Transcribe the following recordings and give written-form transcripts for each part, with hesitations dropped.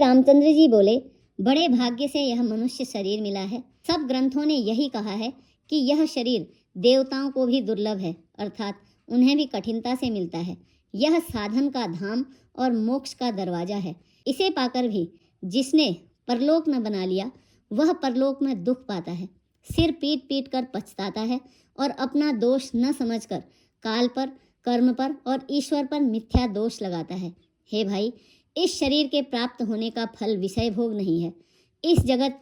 रामचंद्र जी बोले, बड़े भाग्य से यह मनुष्य शरीर मिला है। सब ग्रंथों ने यही कहा है कि यह शरीर देवताओं को भी दुर्लभ है, अर्थात उन्हें भी कठिनता से मिलता है। यह साधन का धाम और मोक्ष का दरवाजा है। इसे पाकर भी जिसने परलोक न बना लिया, वह परलोक में दुख पाता है, सिर पीट पीट कर पछताता है और अपना दोष न समझकर काल पर, कर्म पर और ईश्वर पर मिथ्या दोष लगाता है। हे भाई, इस शरीर के प्राप्त होने का फल विषय भोग नहीं है। इस जगत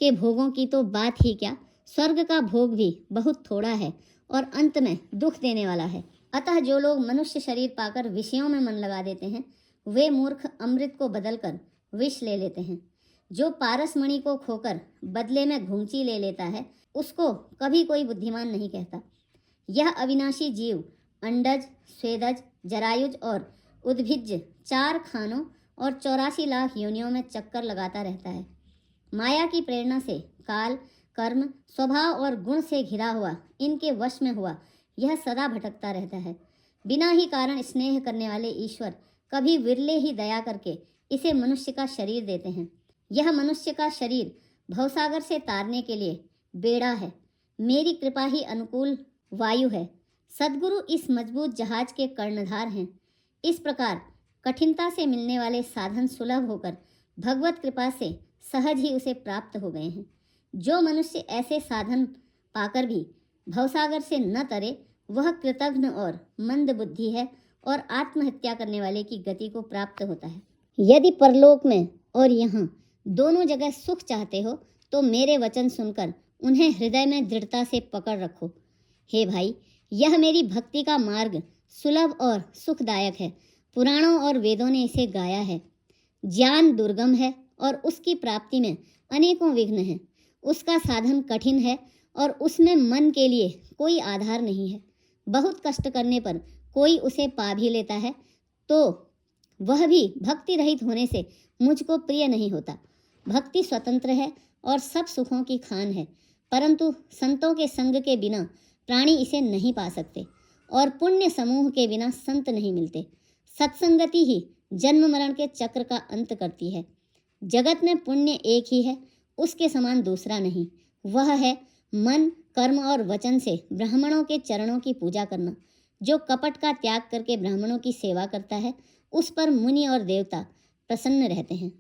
के भोगों की तो बात ही क्या, स्वर्ग का भोग भी बहुत थोड़ा है और अंत में दुख देने वाला है। अतः जो लोग मनुष्य शरीर पाकर विषयों में मन लगा देते हैं, वे मूर्ख अमृत को बदलकर विष ले लेते हैं। जो पारसमणि को खोकर बदले में घुंची ले लेता है, उसको कभी कोई बुद्धिमान नहीं कहता। यह अविनाशी जीव अंडज, स्वेदज, जरायुज और उद्भिज 4 खानों और 84 लाख योनियों में चक्कर लगाता रहता है। माया की प्रेरणा से काल, कर्म, स्वभाव और गुण से घिरा हुआ इनके वश में हुआ यह सदा भटकता रहता है। बिना ही कारण स्नेह करने वाले ईश्वर कभी विरले ही दया करके इसे मनुष्य का शरीर देते हैं। यह मनुष्य का शरीर भवसागर से तारने के लिए बेड़ा है। मेरी कृपा ही अनुकूल वायु है। सद्गुरु इस मजबूत जहाज के कर्णधार हैं। इस प्रकार कठिनता से मिलने वाले साधन सुलभ होकर भगवत कृपा से सहज ही उसे प्राप्त हो गए हैं। जो मनुष्य ऐसे साधन पाकर भी भवसागर से न तरे, वह कृतघ्न और मंद बुद्धि है और आत्महत्या करने वाले की गति को प्राप्त होता है। यदि परलोक में और यहाँ दोनों जगह सुख चाहते हो तो मेरे वचन सुनकर उन्हें हृदय में दृढ़ता से पकड़ रखो। हे भाई, यह मेरी भक्ति का मार्ग सुलभ और सुखदायक है। पुराणों और वेदों ने इसे गाया है। ज्ञान दुर्गम है और उसकी प्राप्ति में अनेकों विघ्न हैं। उसका साधन कठिन है और उसमें मन के लिए कोई आधार नहीं है। बहुत कष्ट करने पर कोई उसे पा भी लेता है तो वह भी भक्ति रहित होने से मुझको प्रिय नहीं होता। भक्ति स्वतंत्र है और सब सुखों की खान है, परंतु संतों के संग के बिना प्राणी इसे नहीं पा सकते और पुण्य समूह के बिना संत नहीं मिलते। सत्संगति ही जन्म मरण के चक्र का अंत करती है। जगत में पुण्य एक ही है, उसके समान दूसरा नहीं। वह है मन, कर्म और वचन से ब्राह्मणों के चरणों की पूजा करना। जो कपट का त्याग करके ब्राह्मणों की सेवा करता है, उस पर मुनि और देवता प्रसन्न रहते हैं।